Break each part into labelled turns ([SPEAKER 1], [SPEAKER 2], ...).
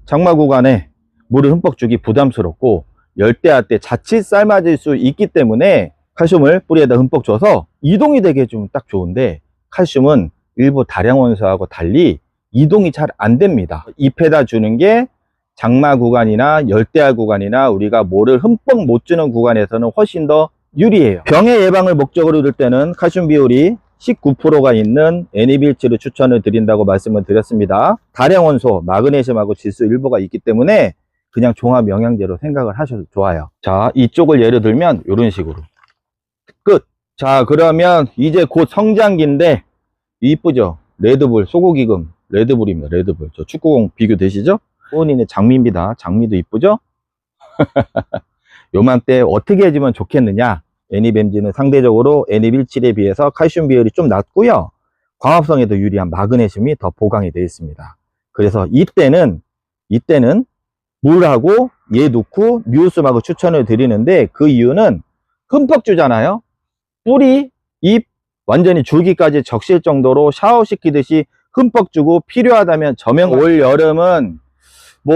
[SPEAKER 1] 장마 구간에 물을 흠뻑 주기 부담스럽고 열대야 때 자칫 삶아질 수 있기 때문에 칼슘을 뿌리에다 흠뻑 줘서 이동이 되게 좀 딱 좋은데, 칼슘은 일부 다량 원소하고 달리 이동이 잘 안 됩니다. 잎에다 주는 게 장마 구간이나 열대야 구간이나 우리가 물을 흠뻑 못 주는 구간에서는 훨씬 더 유리해요. 병의 예방을 목적으로 들 때는 칼슘 비율이 19%가 있는 애니빌치를 추천을 드린다고 말씀을 드렸습니다. 다량 원소, 마그네슘하고 질소 일부가 있기 때문에 그냥 종합 영양제로 생각을 하셔도 좋아요. 자, 이쪽을 예를 들면 이런 식으로 끝. 자, 그러면 이제 곧 성장기인데 이쁘죠? 레드불, 소고기금 레드불입니다. 레드불. 저 축구공 비교되시죠? 본인의 장미입니다. 장미도 이쁘죠? 요맘때 어떻게 해주면 좋겠느냐? 애니뱀지는 상대적으로 애니빌칠에 비해서 칼슘 비율이 좀 낮고요, 광합성에도 유리한 마그네슘이 더 보강이 되어 있습니다. 그래서 이때는 물하고 얘 넣고 뉴스막을 추천을 드리는데, 그 이유는 흠뻑 주잖아요. 뿌리, 잎, 완전히 줄기까지 적실 정도로 샤워시키듯이 흠뻑 주고, 필요하다면 저명. 올 여름은 뭐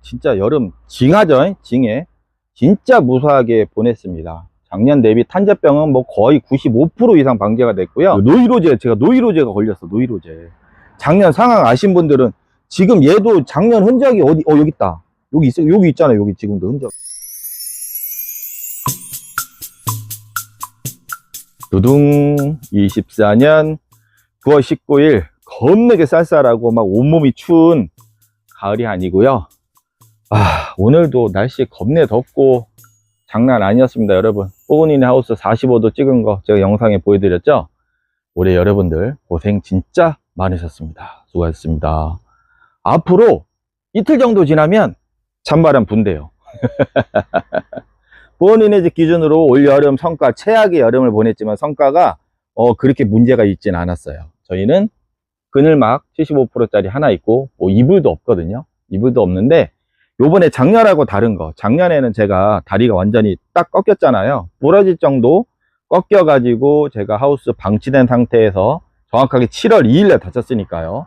[SPEAKER 1] 진짜 여름 징하죠. 징해. 진짜 무사하게 보냈습니다. 작년 대비 탄저병은 뭐 거의 95% 이상 방제가 됐고요. 노이로제, 제가 노이로제가 걸렸어. 노이로제. 작년 상황 아신 분들은 지금 얘도 작년 흔적이 어디, 여기 있다. 여기 있어. 여기 있잖아요. 여기 지금도 흔적. 두둥. 24년 9월 19일 겁나게 쌀쌀하고 막 온몸이 추운 가을이 아니고요. 오늘도 날씨 겁내 덥고 장난 아니었습니다. 여러분, 뽀근이네 하우스 45도 찍은 거 제가 영상에 보여드렸죠. 올해 여러분들 고생 진짜 많으셨습니다. 수고하셨습니다. 앞으로 이틀 정도 지나면 찬바람 분대요. 뽀근이네 집 기준으로 올 여름 성과, 최악의 여름을 보냈지만 성과가 그렇게 문제가 있진 않았어요. 저희는 그늘막 75%짜리 하나 있고 뭐 이불도 없거든요. 이불도 없는데, 요번에 작년하고 다른 거, 작년에는 제가 다리가 완전히 딱 꺾였잖아요. 부러질 정도 꺾여 가지고 제가 하우스 방치된 상태에서 정확하게 7월 2일에 다쳤으니까요.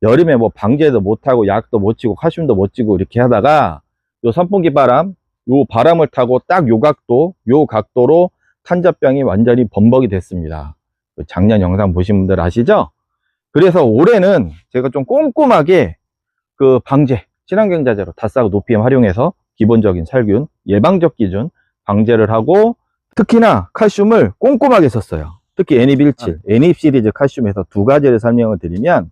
[SPEAKER 1] 여름에 뭐 방제도 못하고 약도 못 치고 칼슘도 못 치고 이렇게 하다가 요 선풍기 바람, 요 바람을 타고 딱 요 각도로 탄저병이 완전히 범벅이 됐습니다. 작년 영상 보신 분들 아시죠? 그래서 올해는 제가 좀 꼼꼼하게 그 방제, 친환경자재로 다싸고 노피엠 활용해서 기본적인 살균, 예방적 기준 방제를 하고, 특히나 칼슘을 꼼꼼하게 썼어요. 특히 애니빌칠, 애니입 시리즈 칼슘에서 두 가지를 설명을 드리면,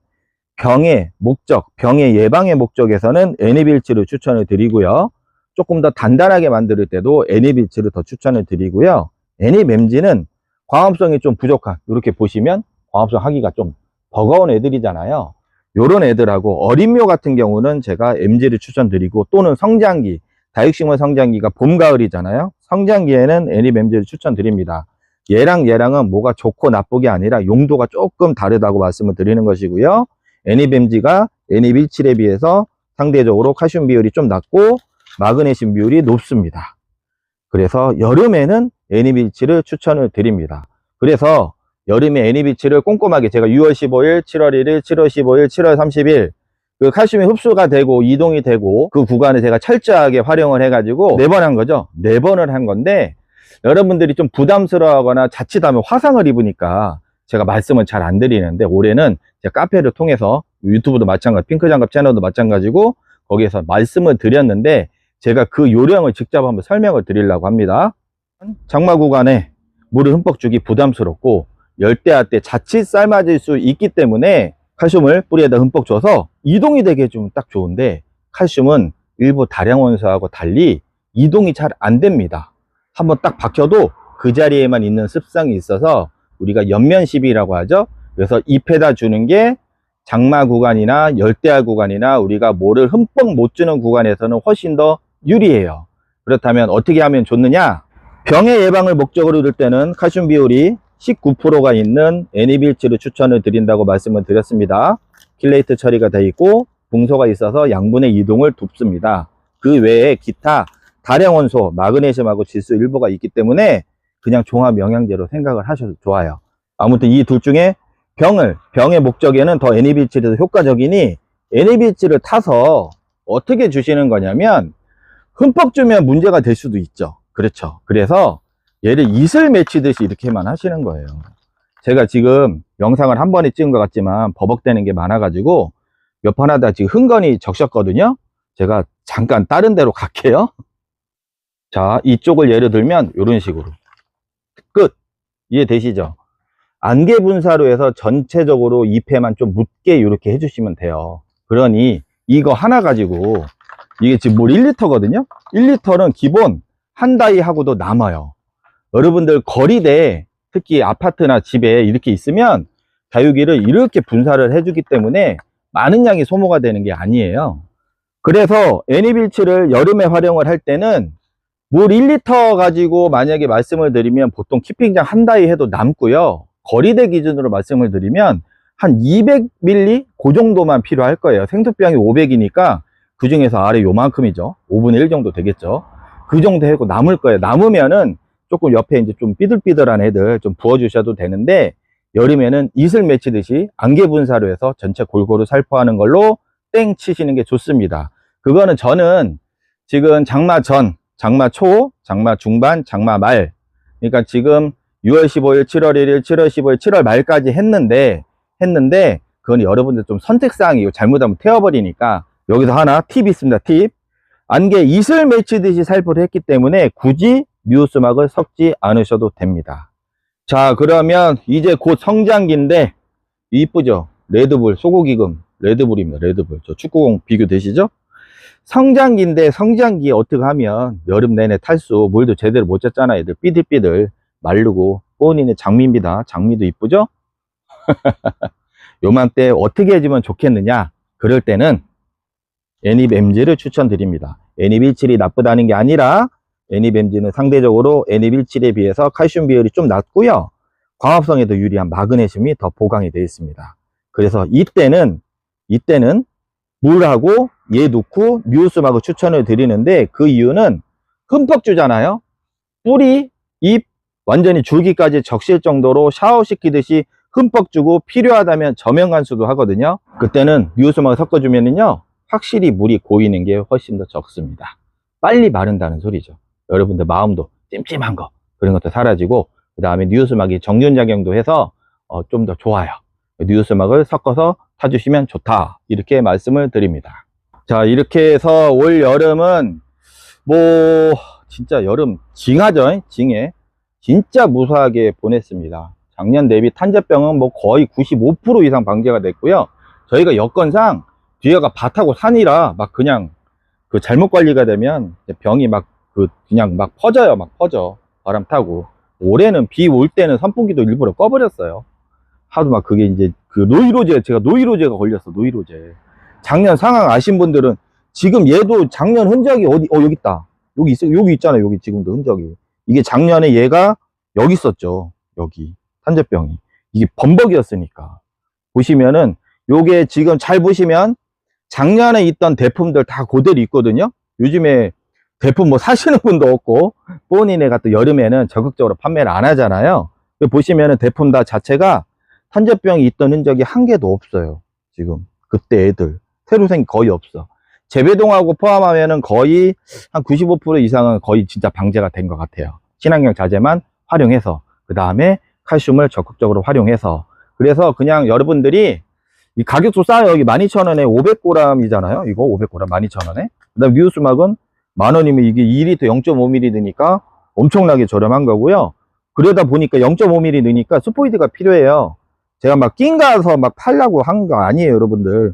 [SPEAKER 1] 병의 목적, 병의 예방의 목적에서는 애니빌칠을 추천을 드리고요. 조금 더 단단하게 만들 때도 애니빌칠을 더 추천을 드리고요. 애니뱀지는 광합성이 좀 부족한, 이렇게 보시면 광합성 하기가 좀 버거운 애들이잖아요. 요런 애들하고 어린묘 같은 경우는 제가 MG를 추천드리고, 또는 성장기, 다육식물 성장기가 봄, 가을이잖아요. 성장기에는 애니뱀지를 추천드립니다. 얘랑은 뭐가 좋고 나쁘게 아니라 용도가 조금 다르다고 말씀을 드리는 것이고요. 애니뱀지가 애니빌칠에 비해서 상대적으로 칼슘 비율이 좀 낮고 마그네슘 비율이 높습니다. 그래서 여름에는 애니빌칠을 추천을 드립니다. 그래서 여름에 애니빌칠을 꼼꼼하게 제가 6월 15일, 7월 1일, 7월 15일, 7월 30일 그 칼슘이 흡수가 되고 이동이 되고 그 구간을 제가 철저하게 활용을 해가지고 4번 한 거죠. 4번을 한 건데, 여러분들이 좀 부담스러워하거나 자칫하면 화상을 입으니까 제가 말씀을 잘 안 드리는데, 올해는 제가 카페를 통해서 유튜브도 마찬가지, 핑크장갑 채널도 마찬가지고 거기에서 말씀을 드렸는데, 제가 그 요령을 직접 한번 설명을 드리려고 합니다. 장마 구간에 물을 흠뻑 주기 부담스럽고 열대야 때 자칫 삶아질 수 있기 때문에 칼슘을 뿌리에다 흠뻑 줘서 이동이 되게 좀 딱 좋은데, 칼슘은 일부 다량 원소하고 달리 이동이 잘 안 됩니다. 한번 딱 박혀도 그 자리에만 있는 습성이 있어서 우리가 연면시비라고 하죠. 그래서 잎에다 주는 게 장마 구간이나 열대야 구간이나 우리가 물을 흠뻑 못 주는 구간에서는 훨씬 더 유리해요. 그렇다면 어떻게 하면 좋느냐? 병의 예방을 목적으로 들 때는 칼슘 비율이 19%가 있는 애니빌치를 추천을 드린다고 말씀을 드렸습니다. 킬레이트 처리가 되어 있고 붕소가 있어서 양분의 이동을 돕습니다. 그 외에 기타 다량 원소, 마그네슘하고 질소 일부가 있기 때문에 그냥 종합 영양제로 생각을 하셔도 좋아요. 아무튼 이 둘 중에 병의 목적에는 더 애니빌칠이 더 효과적이니 애니빌치를 타서 어떻게 주시는 거냐면 흠뻑 주면 문제가 될 수도 있죠. 그렇죠. 그래서 얘를 이슬 맺히듯이 이렇게만 하시는 거예요. 제가 지금 영상을 한 번에 찍은 것 같지만 버벅대는 게 많아가지고 몇 번 하다 지금 흥건히 적셨거든요. 제가 잠깐 다른 데로 갈게요. 자, 이쪽을 예를 들면 이런 식으로 끝. 이해되시죠? 안개 분사로 해서 전체적으로 잎에만 좀 묻게 이렇게 해주시면 돼요. 그러니 이거 하나 가지고 이게 지금 물 1리터거든요. 1리터는 기본 한 다이 하고도 남아요. 여러분들 거리대 특히 아파트나 집에 이렇게 있으면 다육이를 이렇게 분사를 해주기 때문에 많은 양이 소모가 되는 게 아니에요. 그래서 애니빌치를 여름에 활용을 할 때는 물 1리터 가지고 만약에 말씀을 드리면 보통 키핑장 한 다이 해도 남고요. 거리대 기준으로 말씀을 드리면 한 200ml 그 정도만 필요할 거예요. 생수병이 500이니까 그 중에서 아래 요만큼이죠. 5분의 1 정도 되겠죠. 그 정도 해고 남을 거예요. 남으면은 조금 옆에 이제 좀 삐들삐들한 애들 좀 부어주셔도 되는데, 여름에는 이슬 맺히듯이 안개 분사로 해서 전체 골고루 살포하는 걸로 땡 치시는 게 좋습니다. 그거는 저는 지금 장마 전, 장마 초, 장마 중반, 장마 말, 그러니까 지금 6월 15일, 7월 1일, 7월 15일, 7월 말까지 했는데 그건 여러분들 좀 선택사항이고 잘못하면 태워버리니까 여기서 하나 팁이 있습니다. 팁. 안개 이슬 맺히듯이 살포를 했기 때문에 굳이 미우스막을 섞지 않으셔도 됩니다. 자, 그러면 이제 곧 성장기인데 이쁘죠? 레드불, 소고기금 레드불입니다. 레드불. 저 축구공 비교되시죠? 성장기인데 성장기에 어떻게 하면 여름 내내 탈수, 물도 제대로 못 잤잖아. 애들 삐들삐들 마르고 본인의 장미입니다. 장미도 이쁘죠? 요맘때 어떻게 해주면 좋겠느냐? 그럴 때는 애니뱀지를 추천드립니다. 애니빌칠이 나쁘다는 게 아니라 애니뱀지는 상대적으로 애니빌칠에 비해서 칼슘 비율이 좀 낮고요. 광합성에도 유리한 마그네슘이 더 보강이 되어 있습니다. 그래서 이때는 물하고 얘 넣고 미우스막을 추천을 드리는데, 그 이유는 흠뻑 주잖아요. 뿌리, 잎 완전히 줄기까지 적실 정도로 샤워시키듯이 흠뻑 주고 필요하다면 저명간수도 하거든요. 그때는 미우스막을 섞어주면은요 확실히 물이 고이는 게 훨씬 더 적습니다. 빨리 마른다는 소리죠. 여러분들 마음도 찜찜한 거 그런 것도 사라지고, 그 다음에 미우스막이 정균작용도 해서 좀 더 좋아요. 미우스막을 섞어서 타주시면 좋다, 이렇게 말씀을 드립니다. 자, 이렇게 해서 올 여름은 뭐 진짜 여름 징하죠. 징해 진짜 무사하게 보냈습니다. 작년 대비 탄저병은 뭐 거의 95% 이상 방제가 됐고요. 저희가 여건상 뒤에가 밭하고 산이라 막 그냥 그 잘못 관리가 되면 병이 막 그냥 막 퍼져요. 막 퍼져, 바람 타고. 올해는 비 올 때는 선풍기도 일부러 꺼버렸어요. 하도 막 그게 이제 그 노이로제, 제가 노이로제가 걸렸어. 노이로제. 작년 상황 아신 분들은 지금 얘도 작년 흔적이 어디 여기 있다. 여기 있잖아요. 여기 지금도 흔적이. 이게 작년에 얘가 여기 있었죠. 여기 탄저병이 이게 범벅이었으니까. 보시면은 요게 지금 잘 보시면 작년에 있던 대품들 다 그대로 있거든요. 요즘에 대품 뭐 사시는 분도 없고 본인애가 또 여름에는 적극적으로 판매를 안 하잖아요. 보시면은 대품 다 자체가 탄저병이 있던 흔적이 한 개도 없어요. 지금 그때 애들 새로 생긴 거의 없어. 재배동하고 포함하면은 거의 한 95% 이상은 거의 진짜 방제가 된 것 같아요. 친환경 자재만 활용해서, 그 다음에 칼슘을 적극적으로 활용해서. 그래서 그냥 여러분들이 이 가격도 싸요. 여기 12,000원에 500g이잖아요. 이거 500g 12,000원에. 그 다음 미우스막은 10,000원이면 이게 2리터 0.5ml 넣으니까 엄청나게 저렴한 거고요. 그러다 보니까 0.5ml 넣으니까 스포이드가 필요해요. 제가 막 낑가서 막 팔려고 한 거 아니에요, 여러분들.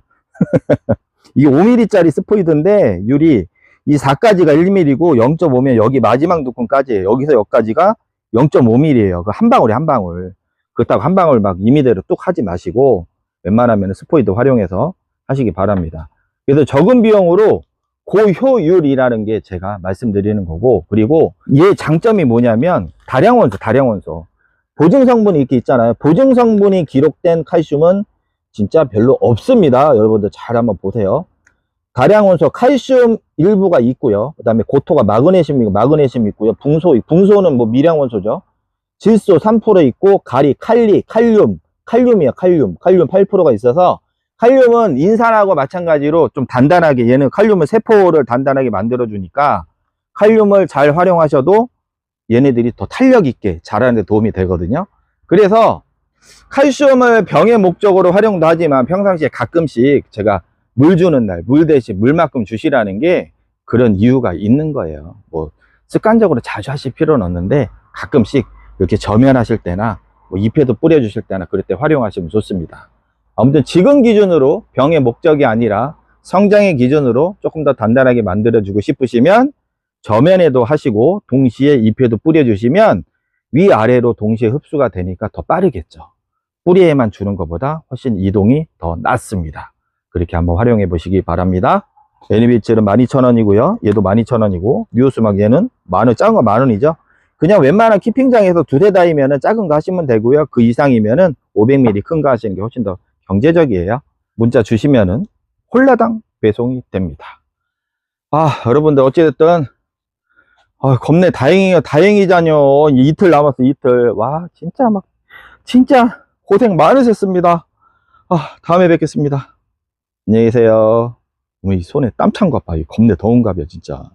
[SPEAKER 1] 이게 5ml짜리 스포이드인데 유리 이 4까지가 1ml고 0.5면 여기 마지막 두콘까지예요. 여기서 여기까지가 0.5ml예요. 그 한 방울에 한 방울. 그렇다고 한 방울 막 임의대로 뚝 하지 마시고 웬만하면 스포이드 활용해서 하시기 바랍니다. 그래서 적은 비용으로 고효율이라는 게 제가 말씀드리는 거고, 그리고 얘 장점이 뭐냐면 다량원소. 보증성분이 이렇게 있잖아요. 보증성분이 기록된 칼슘은 진짜 별로 없습니다. 여러분들 잘 한번 보세요. 다량원소 칼슘 일부가 있고요. 그 다음에 고토가 마그네슘 있고요. 붕소는 뭐 미량원소죠. 질소 3% 있고, 가리, 칼륨이에요. 칼륨 8%가 있어서 칼륨은 인산하고 마찬가지로 좀 단단하게, 얘는 칼륨은 세포를 단단하게 만들어주니까 칼륨을 잘 활용하셔도 얘네들이 더 탄력 있게 자라는 데 도움이 되거든요. 그래서 칼슘을 병의 목적으로 활용도 하지만 평상시에 가끔씩 제가 물 주는 날, 물 대신 물만큼 주시라는 게 그런 이유가 있는 거예요. 뭐 습관적으로 자주 하실 필요는 없는데 가끔씩 이렇게 저면하실 때나 뭐 잎에도 뿌려주실 때나 그럴 때 활용하시면 좋습니다. 아무튼 지금 기준으로 병의 목적이 아니라 성장의 기준으로 조금 더 단단하게 만들어주고 싶으시면 저면에도 하시고 동시에 잎에도 뿌려주시면 위아래로 동시에 흡수가 되니까 더 빠르겠죠. 뿌리에만 주는 것보다 훨씬 이동이 더 낫습니다. 그렇게 한번 활용해 보시기 바랍니다. 애니비틀은 12,000원이고요. 얘도 12,000원이고 뉴스막 얘는 만원, 작은 거 만원이죠. 그냥 웬만한 키핑장에서 두세 다이면은 작은 거 하시면 되고요. 그 이상이면은 500ml 큰 거 하시는 게 훨씬 더 경제적이에요. 문자 주시면은 홀라당 배송이 됩니다. 여러분들 어찌됐든 겁내 다행이자뇨. 이틀 남았어, 이틀. 와, 진짜 고생 많으셨습니다. 다음에 뵙겠습니다. 안녕히 계세요. 이 손에 땀 찬 것 봐. 겁내 더운가 봐, 진짜.